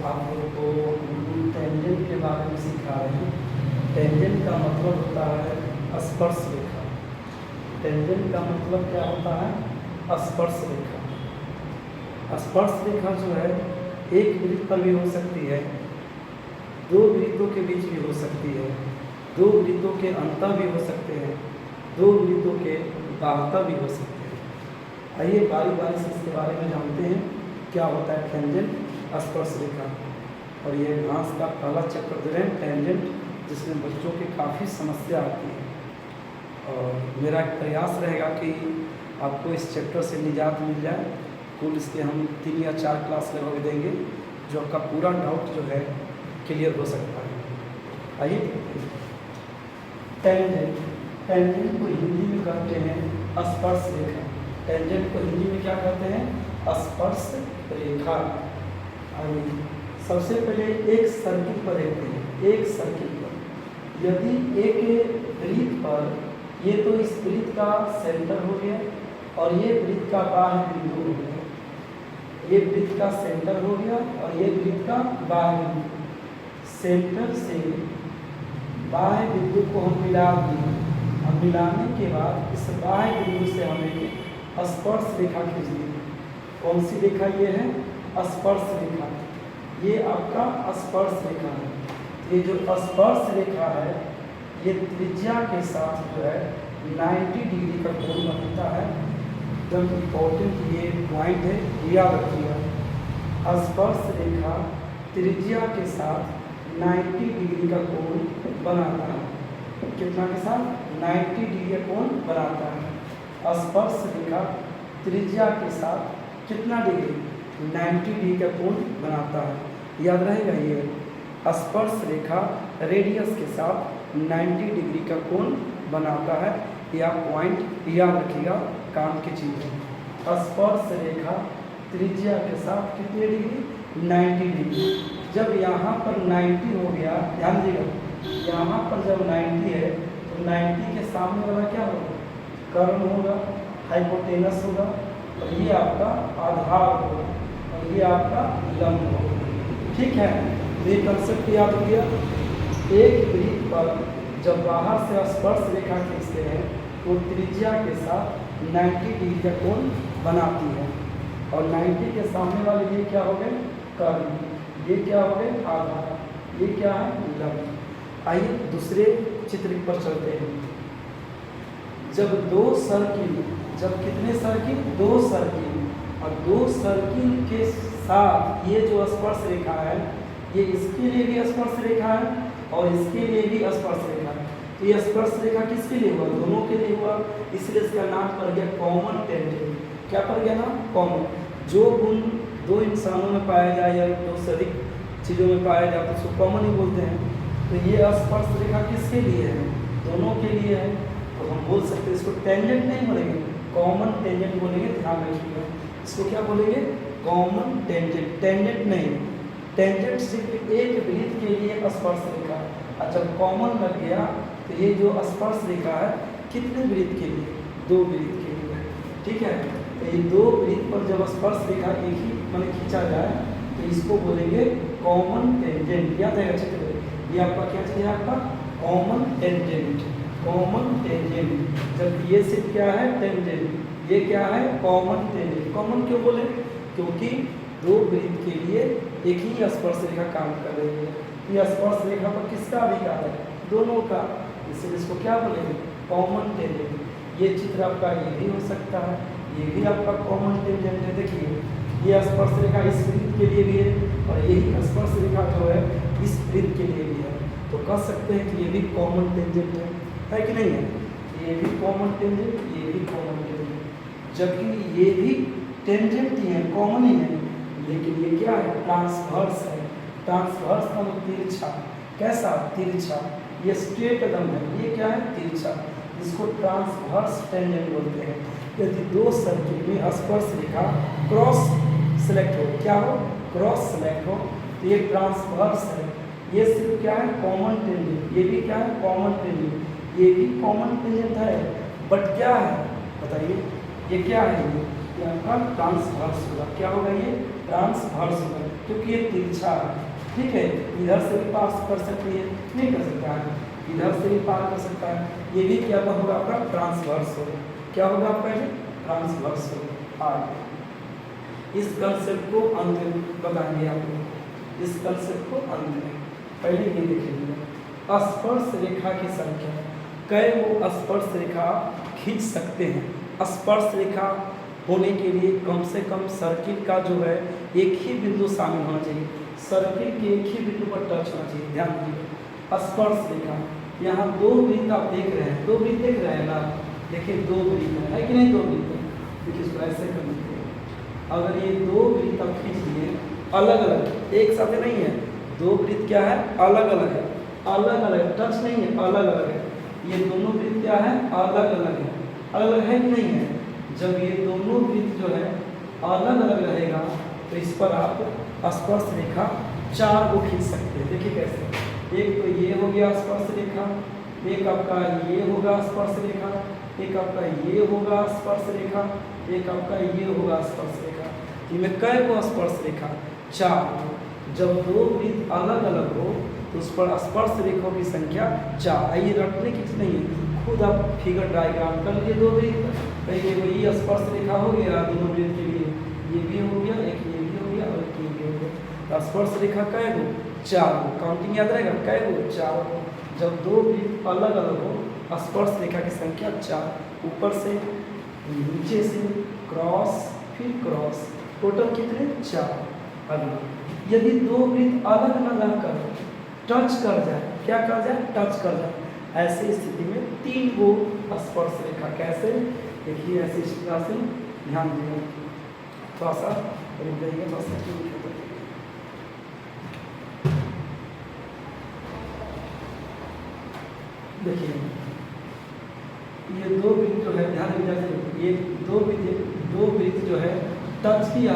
आप लोगों को टेंजेंट के बारे में सिखा रहे हैं। टेंजेंट का मतलब होता है स्पर्श रेखा। टेंजेंट का मतलब क्या होता है? स्पर्श रेखा। स्पर्श रेखा जो है एक वृत्त पर भी हो सकती है, दो वृत्तों के बीच भी हो सकती है, दो वृत्तों के अंतर भी हो सकते हैं, दो वृत्तों के बाहता भी हो सकते हैं। आइए बारी बारी से इसके बारे में जानते हैं क्या होता है टेंजेंट, स्पर्श रेखा। और ये घास का पहला चैप्टर दे रहे हैं टेंजेंट, जिसमें बच्चों की काफ़ी समस्या आती है। और मेरा एक प्रयास रहेगा कि आपको इस चैप्टर से निजात मिल जाए। कुल इसके हम 3 या 4 क्लास लगभग देंगे, जो आपका पूरा डाउट जो है क्लियर हो सकता है। आइए देखते हैं टेंजेंट। टेंजेंट को हिंदी में कहते हैं स्पर्श रेखा। टेंजेंट को हिंदी में क्या कहते हैं? स्पर्श रेखा। आइए सबसे पहले एक सर्किल पर देखते हैं। एक सर्किल पर यदि एक वृत्त पर, ये तो इस वृत्त का सेंटर हो गया और ये वृत्त का बाह्य बिंदु हो गया, ये वृत्त का सेंटर हो गया और ये वृत्त का बाह्य बिंदु। सेंटर से बाह्य बिंदु को हम मिला दिए। अब मिलाने के बाद इस बाह्य बिंदु से हमें स्पर्श रेखा खींच दी। कौन सी रेखा ये है? स्पर्श रेखा। ये आपका स्पर्श रेखा है। ये जो स्पर्श रेखा है ये त्रिज्या के साथ जो है 90 डिग्री का कोण बनता है। एकदम इम्पोर्टेंट ये पॉइंट है, याद रखिएगा। स्पर्श रेखा त्रिज्या के साथ 90 डिग्री का कोण बनाता है। कितना के साथ? 90 डिग्री का कोण बनाता है। स्पर्श रेखा त्रिज्या के साथ कितना डिग्री? 90 डिग्री का कोण बनाता है। याद रहेगा ये स्पर्श रेखा रेडियस के साथ 90 डिग्री का कोण बनाता है। यह पॉइंट याद रखिएगा, काम की चीज़ है। स्पर्श रेखा त्रिज्या के साथ कितने डिग्री? 90 डिग्री। जब यहाँ पर 90 हो गया, ध्यान दीजिएगा, यहाँ पर जब 90 है तो 90 के सामने वाला क्या होगा? कर्ण होगा, हाइपोटेनस होगा, और ये आपका आधार होगा और ये आपका लंब होगा। ठीक है, ये कंसेप्ट याद हो गया। एक वृत्त पर जब बाहर से स्पर्श रेखा खींचते हैं तो त्रिज्या के साथ 90 डिग्री का कोण बनाती है और 90 के सामने वाले ये क्या हो गए? कर्ण। ये क्या हो गए? आधार। ये क्या है? लंब। आइए दूसरे चित्र पर चलते हैं। जब दो सर्किल, जब कितने सर्किल? 2 सर्किल, और 2 सर्किल के साथ ये जो स्पर्श रेखा है ये इसके लिए भी स्पर्श रेखा है और इसके लिए भी स्पर्श रेखा है। तो ये स्पर्श रेखा किसके लिए हुआ? दोनों के लिए हुआ, इसलिए इसका नाम पड़ गया कॉमन टेंजेंट। क्या पड़ गया नाम? कॉमन। जो गुण 2 इंसानों में पाया जाए या 2 से अधिक चीज़ों में पाया जाए तो उसको कॉमन ही बोलते हैं। तो ये स्पर्श रेखा किसके लिए है? दोनों के लिए है। तो हम बोल सकते हैं इसको टेंजेंट नहीं बोलेंगे, कॉमन टेंजेंट बोलेंगे। ध्यान रखिएगा, इसको क्या बोलेंगे? Common tangent. टेंजेंट नहीं, टेंजेंट सिर्फ एक वृत्त के लिए स्पर्श रेखा। और जब कॉमन लग गया तो ये जो स्पर्श रेखा है कितने वृत्त के लिए? 2 वृत्त के लिए। ठीक है, तो ये 2 वृत्त पर जब स्पर्श रेखा एक ही मैंने खींचा जाए तो इसको बोलेंगे कॉमन टेंजेंट। याद है अच्छे से, ये आपका क्या चीज़ है? आपका कॉमन टेंजेंट। Common tangent. जब ये सिर्फ क्या है? टेंजेंट। ये क्या है? Common tangent. कॉमन क्यों बोले? क्योंकि 2 वृत्त के लिए एक ही स्पर्श रेखा काम कर रही है। ये स्पर्श रेखा पर किसका अधिकार है? दोनों का, इसलिए इसको क्या बोलेंगे? Common tangent. ये चित्र आपका ये भी हो सकता है, ये भी आपका कॉमन टेंजेंट है। देखिए ये स्पर्श रेखा इस वृत्त के लिए भी है और यही स्पर्श रेखा जो है इस वृत्त के लिए भी है। तो कह सकते हैं कि ये भी कॉमन टेंजेंट है कि नहीं है? ये भी कॉमन टेंजेंट, ये भी कॉमन टेंजेंट। जबकि ये भी टेंजेंट ही है, कॉमन ही है, लेकिन ये क्या है? ट्रांसवर्स है। ट्रांसवर्स का मतलब तिरछा। कैसा? तिरछा। ये स्ट्रेट एकदम है, ये क्या है? तिरछा। इसको ट्रांसवर्स टेंजेंट बोलते हैं। यदि 2 सर्किल में स्पर्श रेखा क्रॉस सेलेक्ट हो, क्या हो? क्रॉस सेलेक्ट हो, तो ये ट्रांसवर्स है। ये सिर्फ क्या है? Common tangent. ये भी क्या है? Common tangent. ये भी कॉमन टेंजेंट है, बट क्या है बताइए? ये क्या है? ये आपका ट्रांसवर्स होगा। क्या होगा? ये ट्रांसवर्स होगा। क्योंकि ये तिरछा है, ठीक है। इधर से भी पास कर सकती है, नहीं कर सकता है, इधर से भी पार कर सकता है। ये भी क्या होगा आपका ट्रांसवर्स होगा, क्या होगा आपका ये ट्रांसवर्स होगा। इस कंसेप्ट को अंत में बताएंगे आप लोग, इस कंसेप्ट को अंत में। पहले ये देखेंगे स्पर्श रेखा की संख्या, कई वो स्पर्श रेखा खींच सकते हैं। स्पर्श रेखा होने के लिए कम से कम सर्किल का जो है एक ही बिंदु शामिल होना चाहिए, सर्किल के एक ही बिंदु पर टच होना चाहिए। ध्यान दीजिए स्पर्श रेखा, यहाँ दो वृत्त आप देख रहे हैं, दो वृत्त देख रहे हैं ना, देखिए दो वृत्त है कि नहीं, दो वृत्त है। देखिए इसको ऐसे कर लीजिए, अगर ये दो वृत्त आप खींच लिए अलग अलग, एक साथ नहीं है, दो वृत्त क्या है अलग अलग है, अलग अलग टच नहीं है, अलग अलग है। ये दोनों वृत्त क्या है अलग अलग है, अलग अलग है कि नहीं है। जब ये दोनों वृत्त जो है अलग अलग रहेगा तो इस पर आप स्पर्श रेखा 4 को खींच सकते हैं। देखिए कैसे, एक तो ये हो गया स्पर्श रेखा, एक आपका ये होगा स्पर्श रेखा, एक आपका ये होगा स्पर्श रेखा, एक आपका ये होगा स्पर्श रेखा। इनमें कई को स्पर्श रेखा 4। जब दो वृत्त अलग अलग हो तो उस पर स्पर्श रेखाओं की संख्या 4। आइए रटने की नहीं है, खुद आप फिगर डायग्राम कर लीजिए। दो वृत्त कहीं ये स्पर्श रेखा हो गया दोनों वृत्त के लिए, ये भी हो गया, एक ये भी हो गया और एक ये भी हो गया। स्पर्श रेखा कै गो 4 गो, काउंटिंग याद रहेगा कै गो 4 गो। जब दो वृत्त अलग अलग हो स्पर्श रेखा की संख्या 4, ऊपर से नीचे से क्रॉस फिर क्रॉस, टोटल कितने 4। अगला यदि दो वृत्त अलग न रहकर टच कर जाए, क्या कर जाए टच कर जाए, ऐसी स्थिति में 3 गो स्पर्श रेखा। कैसे देखिए, ऐसी तरह से ध्यान देंगे, थोड़ा सा रुक जाइए, थोड़ा सा देखिए ये दो वृत्त जो है ध्यान दीजिए, ये दो वृत्त जो है टच किया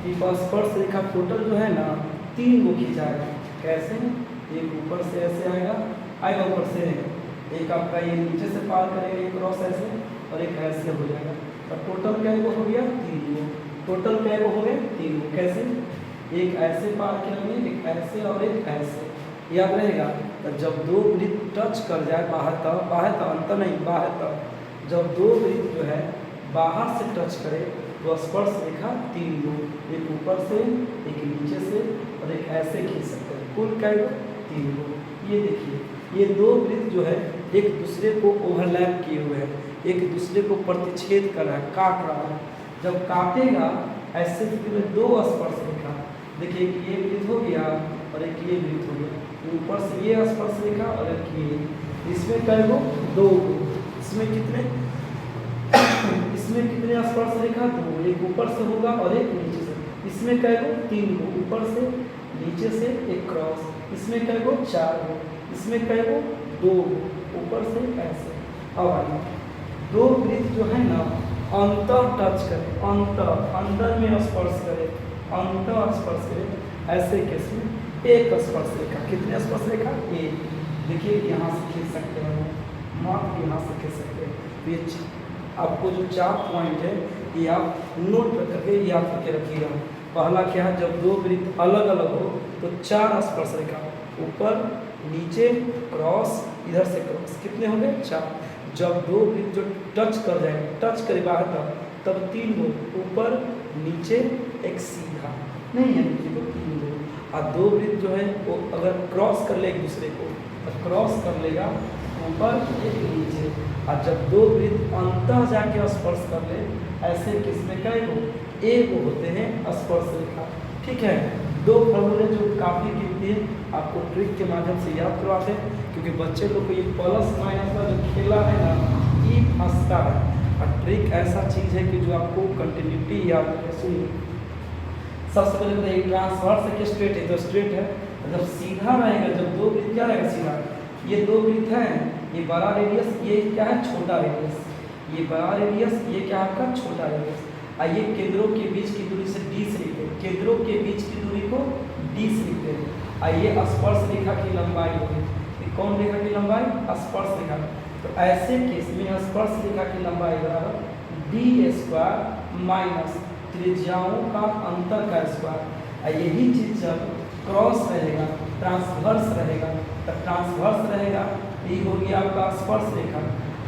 कि स्पर्श रेखा टोटल जो है ना 3 गो खींचाएगा। कैसे, एक ऊपर से ऐसे आएगा ऊपर से, एक आपका ये नीचे से पार करेगा एक क्रॉस ऐसे, और एक ऐसे हो जाएगा। तो टोटल क्या वो हो गया 3 गो, टोटल क्या वो हो गए 3 गो। कैसे, एक ऐसे पार करेंगे, एक ऐसे और एक ऐसे, याद रहेगा। तो जब दो वृत्त टच कर जाए बाहर तो अंतर नहीं, बाहर तक जब दो वृत्त जो है बाहर से टच करे तो स्पर्श रेखा 3 गो, एक ऊपर से एक नीचे से और एक ऐसे खींच सकते हैं। कुल क्या 3 गो। ये देखिए ये दो वृत्त जो है एक दूसरे को ओवरलैप किए हुए हैं, एक दूसरे को प्रतिच्छेद कर रहा है, काट रहा है। जब काटेगा ऐसे स्थिति में 2 स्पर्श रेखा, देखिए एक ये वृत्त हो गया और एक ये वृत्त हो गया, ऊपर से ये स्पर्श रेखा और एक ये, इसमें क्या गो 2 गो, इसमें कितने इसमें कितने स्पर्श रेखा 2, एक ऊपर से होगा और एक नीचे से। इसमें क्या गो 3 गो, ऊपर से नीचे से एक क्रॉस, इसमें क्या गो 4 गो, इसमें क्या गो 2 गो, ऊपर से ऐसे। अब आइए दो वृत्त जो है ना अंतर टच करे, अंदर में स्पर्श करे, अंतर स्पर्श करे, ऐसे केस में एक स्पर्श रेखा, कितने स्पर्श रेखा 1। देखिए यहाँ से खींच सकते हैं, मात्र यहाँ से खींच सकते हैं। ये आपको जो 4 पॉइंट है ये आप नोट करके याद करके रखिएगा। पहला क्या है, जब दो वृत्त अलग अलग हो तो 4 स्पर्श रेखा, ऊपर नीचे क्रॉस, इधर से क्रॉस, कितने होंगे 4। जब दो वृत्त जो टच कर जाएंगे, टच करे बाहर तब 3 गो, ऊपर नीचे एक सीधा, नहीं है नीचे को 3 गो। और दो वृत्त जो है वो अगर क्रॉस कर ले एक दूसरे को तो क्रॉस कर लेगा ऊपर एक नीचे। और जब दो वृत्त अंतः जाके स्पर्श कर ले ऐसे किसमें कई गो 1 गो होते हैं स्पर्श रेखा। ठीक है, 2 फॉर्मूले जो काफ़ी कीमती है, आपको ट्रिक के माध्यम से याद करवाते हैं, क्योंकि बच्चे लोग को ये प्लस माइनस का जो खेला है ना ये फंसता है। और ट्रिक ऐसा चीज़ है कि जो आपको कंटिन्यूटी याद रखे। सुनिए, सबसे पहले तो एक ट्रांसवर्स है कि स्ट्रेट है, तो स्ट्रेट है। जब सीधा रहेगा, जब दो वृत्त क्या रहेगा सीधा, ये 2 वृत्त हैं, ये बड़ा रेडियस, ये क्या है छोटा रेडियस, ये बड़ा रेडियस, ये क्या आपका छोटा रेडियस। आइए केंद्रों के बीच की दूरी से d से लिखते हैं, केंद्रों के बीच की दूरी को d से लिखते हैं। आइए स्पर्श रेखा की लंबाई होगी, कौन रेखा की लंबाई, स्पर्श रेखा। तो ऐसे केस में स्पर्श रेखा की लंबाई बराबर d² माइनस त्रिज्याओं का अंतर का स्क्वायर। और यही चीज़ जब क्रॉस रहेगा, ट्रांसवर्स रहेगा, तब ट्रांसवर्स रहेगा, ये हो गया आपका स्पर्श रेखा।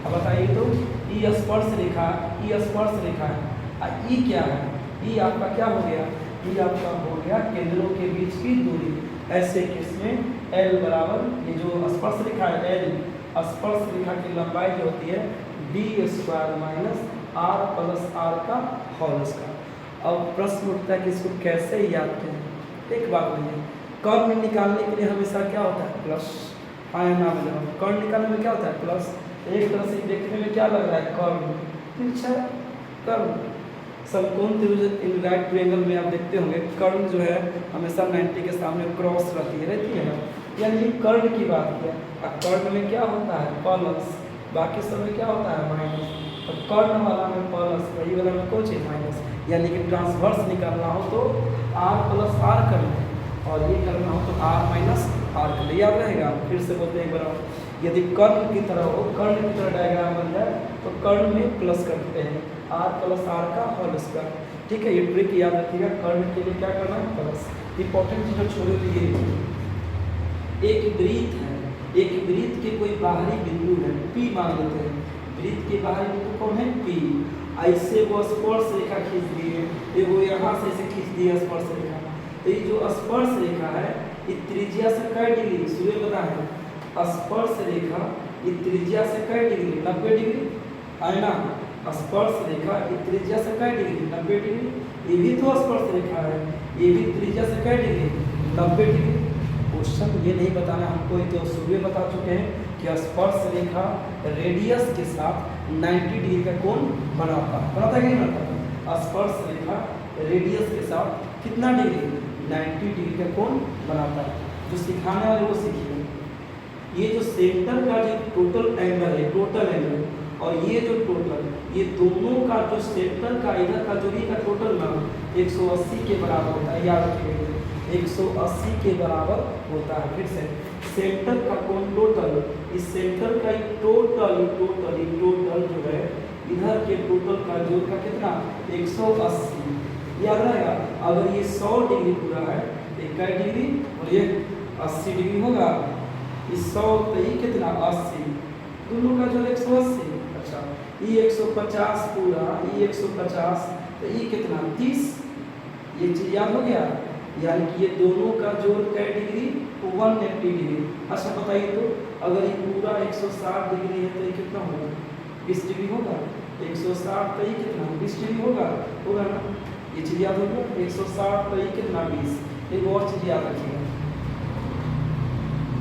अब बताइए तो ई स्पर्श रेखा, ई स्पर्श रेखा है, और ई क्या है? ई आपका क्या हो गया? ई आपका हो गया केंद्रों के बीच की दूरी। ऐसे केस में L बराबर, ये जो स्पर्श रेखा है L, स्पर्श रेखा की लंबाई जो होती है d² minus r plus r का होल स्क्वायर। अब प्रश्न उठता है कि इसको कैसे याद करें। एक बात बोलिए, कर्ण निकालने के लिए हमेशा क्या होता है? प्लस। आयना में जब कर्ण निकालने में क्या होता है? प्लस। एक तरह से देखने में क्या लग रहा है? कर्ण, तिरछा कर्ण। समकोण त्रिभुज इन राइट ट्रायंगल में आप देखते होंगे कर्ण जो है हमेशा 90 के सामने क्रॉस रहती है ना, यानी कि कर्ण की बात किया। और कर्ण में क्या होता है? प्लस, बाकी सब में क्या होता है? माइनस। और कर्ण वाला में प्लस, वही वाला में कोई चीज़ माइनस। यानी कि ट्रांसवर्स निकालना हो तो r प्लस r कर लें, और ये करना हो तो r माइनस r कर ले। याद रहेगा? फिर से बोलते हैं एक बार, यदि कर्ण की तरह हो, कर्ण की तरह डायग्राम बन जाए तो कर्ण में प्लस करते हैं, r प्लस r का होल स्क्वायर। ठीक है, ये ट्रिक याद रखिएगा। कर्ण के लिए क्या करना है? प्लस। इंपॉर्टेंट चीज़ छोड़े तो ये एक वृत्त है, एक वृत्त के कोई बाहरी बिंदु है P मान लेते हैं। वृत्त के बाहरी बिंदु कौन है? P। ऐसे वो स्पर्श रेखा खींच दी है, ये वो यहाँ से ऐसे खींच दी है स्पर्श रेखा। तो ये जो स्पर्श रेखा है ये त्रिज्या से कै डिग्री? सूर्य बताएं, स्पर्श रेखा ये त्रिज्या से कै डिग्री? 90 डिग्री। है ना? स्पर्श रेखा ये त्रिज्या से कै डिग्री? 90 डिग्री। ये भी तो स्पर्श रेखा है, ये भी त्रिज्या से कै डिग्री? 90 डिग्री। क्वेश्चन ये नहीं बताना हमको, ये तो सूर्य बता चुके हैं कि स्पर्श रेखा रेडियस के साथ 90 डिग्री का कोण बनाता है। बनाता है कि नहीं बनाता? स्पर्श रेखा रेडियस के साथ कितना डिग्री? 90 डिग्री का कोण बनाता है। जो सिखाने वाले वो सीखिए। ये जो सेंटर का जो टोटल एंगल है, टोटल एंगल, और ये जो टोटल, ये दोनों का जो सेंटर का इधर का दूरी का टोटल ना 180 के बराबर होता है। याद रखिएगा, 180 के बराबर होता है। फिर से सेंटर का कोण टोटल, इस सेंटर का टोटल जो है इधर के टोटल का जोड़ का कितना? 180। याद रहेगा? अगर ये 100 डिग्री पूरा है तो कै डिग्री? और ये 80 डिग्री होगा। इस 100 तो ये कितना? 80, दोनों का जोड़ 180। अच्छा, ये 150 पूरा, ये 150, तो ये कितना? 30। ये चीज याद हो गया? यानी कि ये दोनों का जोड़ कै डिग्री? 180 डिग्री। अच्छा बताइए तो अगर ये पूरा 160 डिग्री है तो ये कितना होगा? 20 डिग्री होगा। 160 तो ये कितना? 20 डिग्री होगा ना? ये चीज याद होगा? 160 तो ये कितना? 20। एक और चीज याद रखिएगा,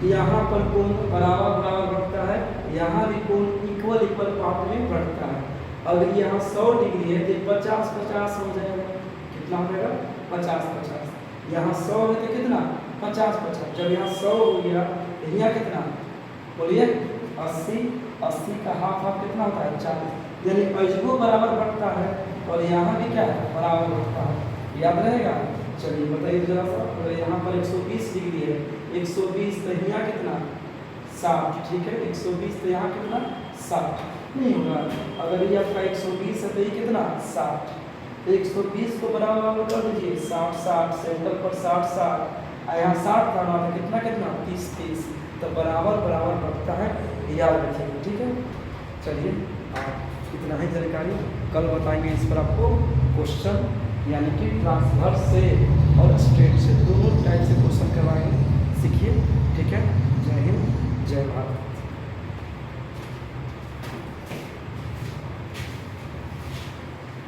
यहाँ पर कोण बराबर बढ़ता है, यहाँ भी कोण इक्वल पार्ट में बढ़ता है। अगर यहाँ 100 डिग्री है तो 50-50 हो जाएगा। कितना हो जाएगा? 50-50। यहाँ 100 है तो कितना? 50-50। जब यहाँ 100 हो गया तो यहाँ कितना? बोलिए 80 का हाफ कितना होता है? 40। यानी अजबो बराबर बढ़ता है और यहाँ भी क्या है? बराबर बढ़ता है। याद रहेगा? चलिए बताइए जरा सा। अगर यहाँ पर 120 डिग्री है, 120 तो यहाँ कितना? 60। ठीक है, 120 तो यहाँ कितना? 60 नहीं होगा। अगर ये आपका 120 है तो ये कितना? 60। 120 को बराबर कर दीजिए, 60 सेंटर पर 60 यहाँ 60 था तो कितना 30 तो बराबर बढ़ता है। याद रखिएगा। ठीक है, चलिए इतना ही जानकारी। कल बताएंगे इस पर आपको क्वेश्चन, यानी कि ट्रांसवर्स से और स्ट्रेट से दोनों